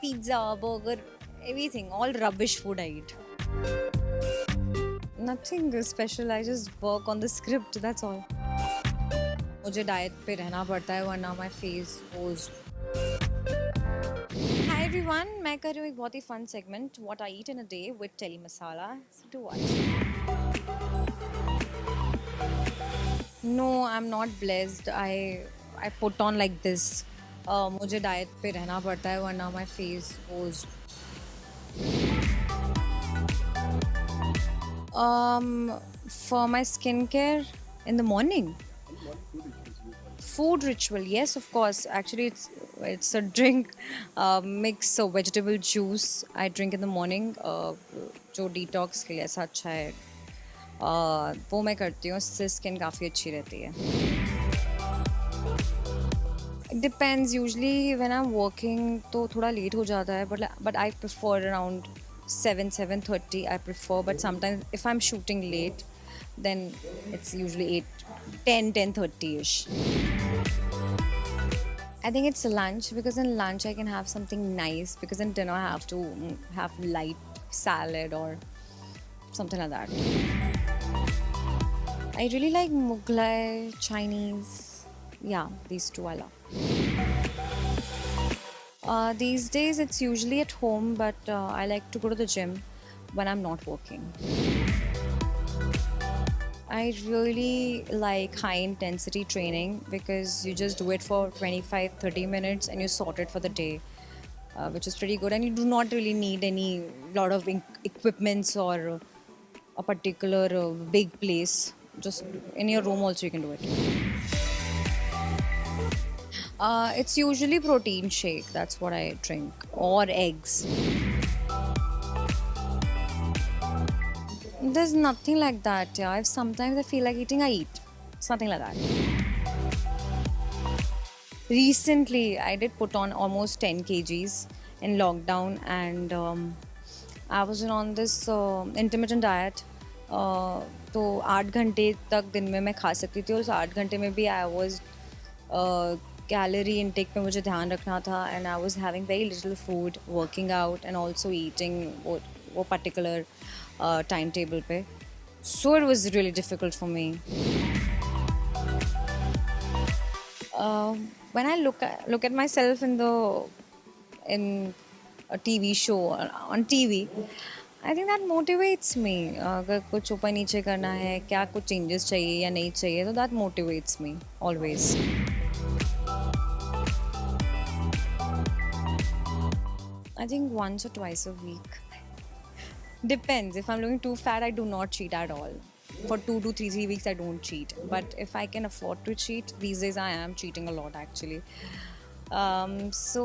pizza, burger, everything, all rubbish food I eat. Nothing special, I just work on the script, that's all. मुझे diet पे रहना पड़ता है वरना my face goes. Hi everyone, मैं कर रही हूँ एक बहुत ही fun segment what I eat in a day with telly masala. So to watch. No, I am not blessed. I put on like this. मुझे डाइट पे रहना पड़ता है वरना my face goes. For my skincare in the morning. Food ritual, yes, of course. Actually, it's a drink, mix of vegetable juice I drink in the morning. जो detox के लिए ऐसा अच्छा है. वो मैं करती हूँ, उससे स्किन काफ़ी अच्छी रहती है. It depends. Usually when I'm working तो थोड़ा लेट हो जाता है, but I prefer around 7:30 I prefer. But sometimes if I'm shooting late, then it's usually 10:30 ish. I think it's lunch because in lunch I can have something nice, because in dinner I have to have light salad or something like that. I really like Mughlai, Chinese. Yeah, these two I love. These days it's usually at home, but I like to go to the gym when I'm not working. I really like high intensity training because you just do it for 25-30 minutes and you sort it for the day, which is pretty good. And you do not really need any lot of equipments or a particular big place. Just in your room also you can do it. It's usually protein shake. That's what I drink, or eggs. There's nothing like that. Yeah, if sometimes I feel like eating, I eat. It's nothing like that. Recently, I did put on almost 10 kgs in lockdown, and I was on this intermittent diet. तो 8 घंटे तक दिन में मैं खा सकती थी, और उस 8 घंटे में भी आई वॉज कैलोरी इनटेक पे मुझे ध्यान रखना था, and I was having very little food, working out and also eating वो पर्टिकुलर टाइम टेबल पे. So it was really difficult for me. When I look at myself in a TV show on TV, I think that motivates me. अगर कुछ ऊपर नीचे करना है, क्या कुछ changes चाहिए या नहीं चाहिए, तो that motivates me always. I think once or twice a week. Depends. If I'm looking too fat, I do not cheat at all. For 2 to 3 weeks, I don't cheat. But if I can afford to cheat, these days I am cheating a lot actually. So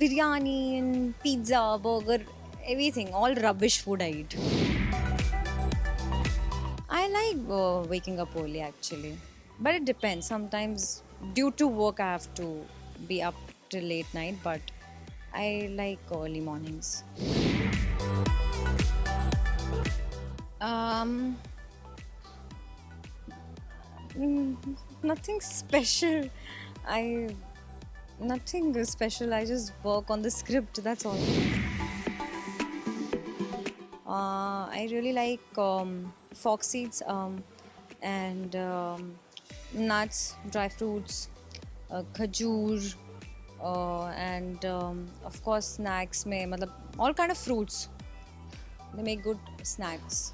biryani and pizza, burger, everything, all rubbish food I eat. I like waking up early actually, but it depends. Sometimes due to work I have to be up till late night, but I like early mornings. Nothing special. Nothing special. I just work on the script. That's all. I really like fox seeds and nuts, dry fruits, khajur, and of course snacks. में मतलब all kind of fruits. They make good snacks.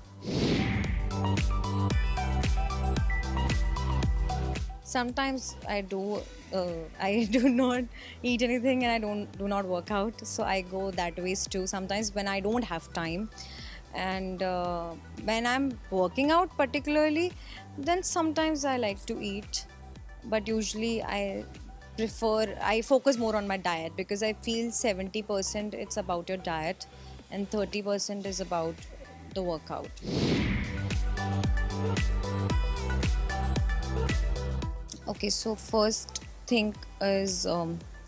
Sometimes I do not eat anything, and I do not work out, so I go that ways too. Sometimes when I don't have time, and when I'm working out particularly, then sometimes I like to eat, but usually I focus more on my diet, because I feel 70% it's about your diet and 30% is about the workout. Okay, so first thing is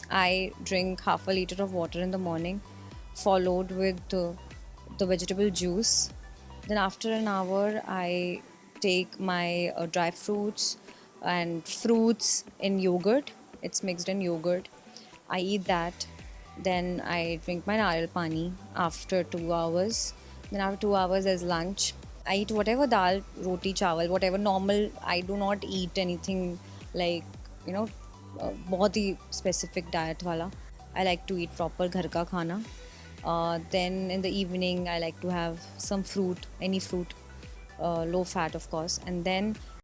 I drink half a liter of water in the morning, followed with the vegetable juice. Then after an hour, I take my dry fruits and fruits in yogurt. It's mixed in yogurt. I eat that. Then I drink my nariyal pani after 2 hours. Then after 2 hours, there's lunch. I eat whatever dal, roti, chawal, whatever normal. I do not eat anything like, you know, बहुत ही specific diet वाला. I like to eat proper घर का खाना. Then in the evening, I like to have some fruit, any fruit, low fat, of course. And then